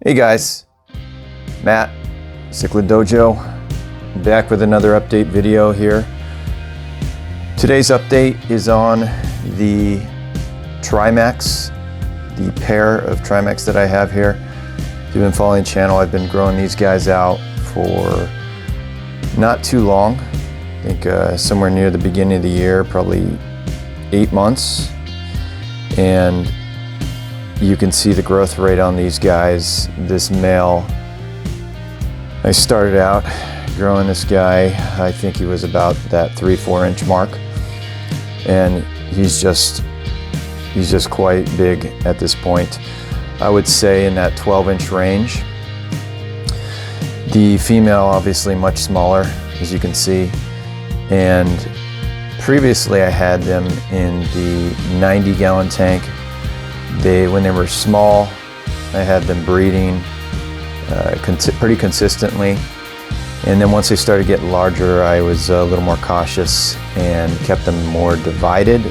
Hey guys, Matt, Cichlid Dojo, back with another update video here. Today's update is on the Trimacs, the pair of Trimacs that I have here. If you've been following the channel, I've been growing these guys out for not too long. I think somewhere near the beginning of the year, probably 8 months. And you can see the growth rate on these guys. This male, I started out growing this guy, I think he was about that 3-4 inch mark, and he's just quite big at this point. I would say in that 12-inch range. The female obviously much smaller, as you can see, and previously I had them in the 90-gallon tank. When they were small, I had them breeding pretty consistently, and then once they started getting larger, I was a little more cautious and kept them more divided.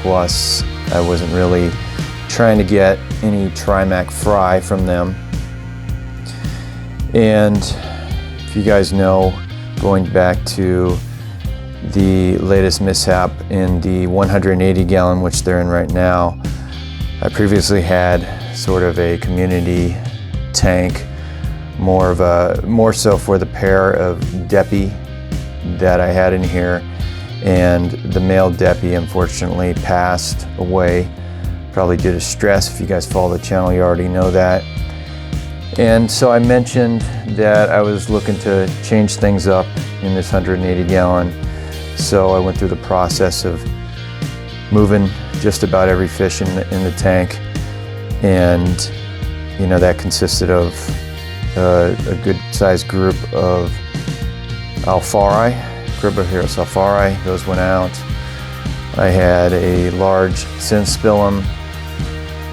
Plus, I wasn't really trying to get any Trimac fry from them. And if you guys know, going back to the latest mishap in the 180-gallon, which they're in right now, I previously had sort of a community tank, more so for the pair of Deppy that I had in here, and the male Deppy unfortunately passed away, probably due to stress. If you guys follow the channel, you already know that. And so I mentioned that I was looking to change things up in this 180-gallon. So I went through the process of moving just about every fish in the tank, and you know, that consisted of a good sized group of Alphari, Criboheros Alphari. Those went out. I had a large Synspilum,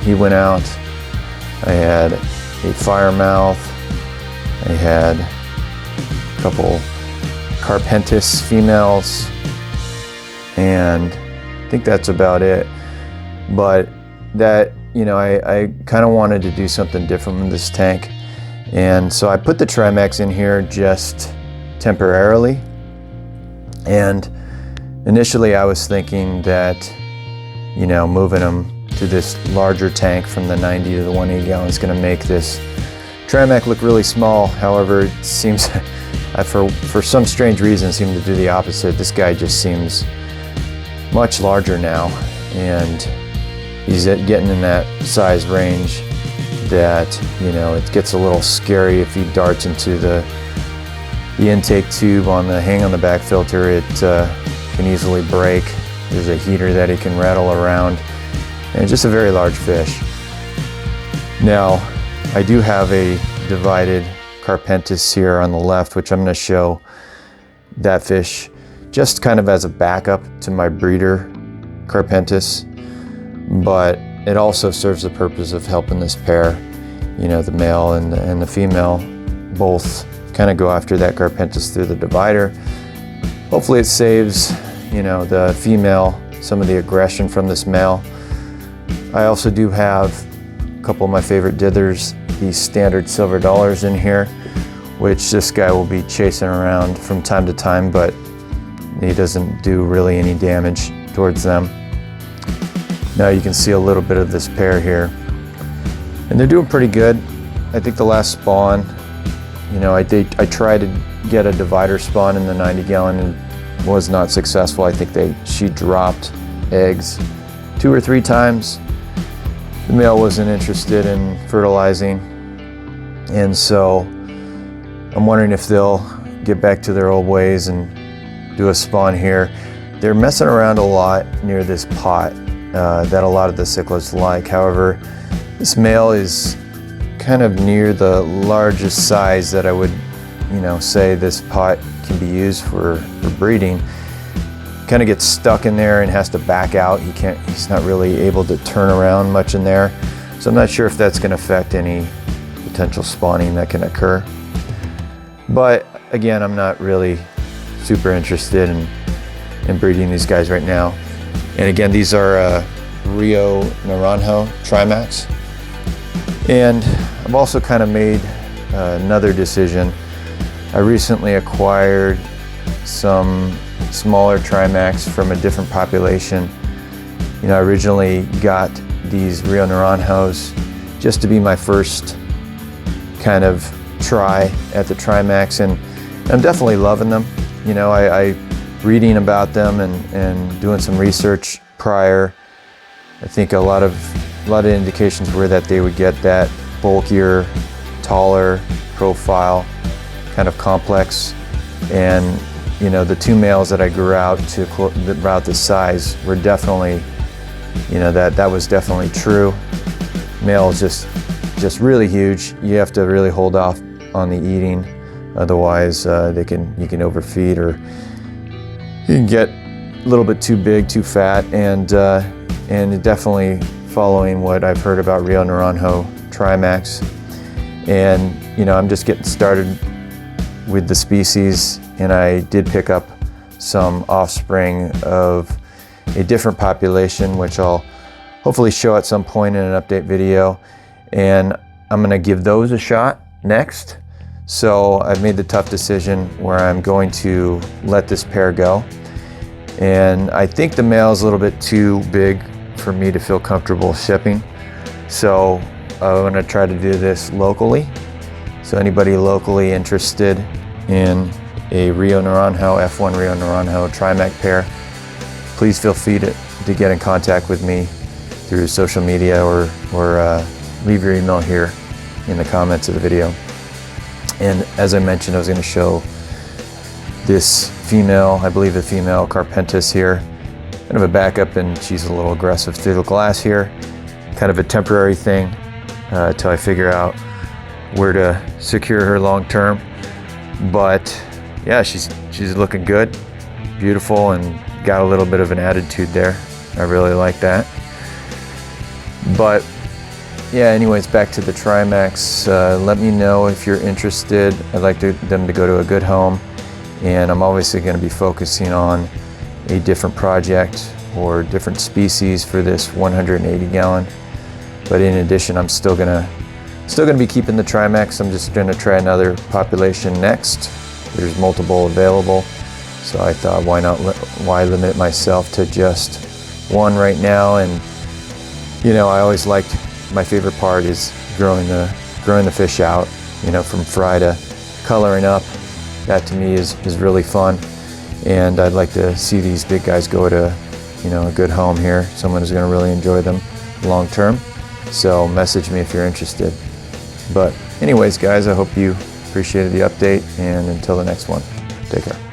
he went out. I had a Firemouth. I had a couple Carpentis females, and I think that's about it. But that, you know, I kind of wanted to do something different in this tank, and so I put the Trimacs in here just temporarily. And initially I was thinking that, you know, moving them to this larger tank from the 90 to the 180 gallon is going to make this Trimac look really small. However, it seems for some strange reason seem to do the opposite. This guy just seems much larger now, and he's getting in that size range that, you know, it gets a little scary if he darts into the intake tube on the hang on the back filter. It can easily break. There's a heater that he can rattle around, and just a very large fish. Now, I do have a divided Carpentis here on the left, which I'm going to show that fish just kind of as a backup to my breeder Carpentis, but it also serves the purpose of helping this pair, you know, the male and the female, both kind of go after that Carpentis through the divider. Hopefully it saves, you know, the female some of the aggression from this male. I also do have a couple of my favorite dithers, these standard silver dollars in here, which this guy will be chasing around from time to time, but he doesn't do really any damage towards them. Now you can see a little bit of this pair here, and they're doing pretty good. I think the last spawn, you know, I tried to get a divider spawn in the 90 gallon and was not successful. I think she dropped eggs 2 or 3 times. The male wasn't interested in fertilizing, and so I'm wondering if they'll get back to their old ways and do a spawn here. They're messing around a lot near this pot that a lot of the cichlids like. However, this male is kind of near the largest size that I would, you know, say this pot can be used for breeding. Kind of gets stuck in there and has to back out. He's not really able to turn around much in there. So I'm not sure if that's going to affect any potential spawning that can occur. But again, I'm not really super interested in breeding these guys right now. And again, these are Rio Naranjo Trimacs. And I've also kind of made another decision. I recently acquired some smaller Trimacs from a different population. You know, I originally got these Rio Naranjos just to be my first kind of try at the Trimacs, and I'm definitely loving them. You know, I reading about them and doing some research prior, I think a lot of indications were that they would get that bulkier, taller profile, kind of complex. And you know, the two males that I grew out to about this size were definitely, you know, that was definitely true. Male is just really huge. You have to really hold off on the eating, otherwise you can overfeed, or you can get a little bit too big, too fat, and definitely following what I've heard about Rio Naranjo Trimacs. And you know, I'm just getting started with the species, and I did pick up some offspring of a different population, which I'll hopefully show at some point in an update video, and I'm gonna give those a shot next. So I've made the tough decision where I'm going to let this pair go, and I think the male is a little bit too big for me to feel comfortable shipping, so I'm gonna try to do this locally. So anybody locally interested in a Rio Naranjo, F1 Rio Naranjo Trimac pair, please feel free to get in contact with me through social media, or leave your email here in the comments of the video. And as I mentioned, I was going to show this female, I believe the female Carpentis here, kind of a backup, and she's a little aggressive through the glass here, kind of a temporary thing till I figure out where to secure her long term. But yeah, she's looking good, beautiful, and got a little bit of an attitude there. I really like that. But yeah, anyways, back to the Trimacs. Let me know if you're interested. I'd like them to go to a good home, and I'm obviously going to be focusing on a different project or different species for this 180 gallon. But in addition, I'm still gonna be keeping the Trimacs. I'm just gonna try another population next. There's multiple available, so I thought, why limit myself to just one right now? And you know, I always liked, my favorite part is growing the fish out, you know, from fry to coloring up. That to me is really fun, and I'd like to see these big guys go to, you know, a good home here, someone who's going to really enjoy them long term. So message me if you're interested. But anyways, guys, I hope you appreciated the update, and until the next one, take care.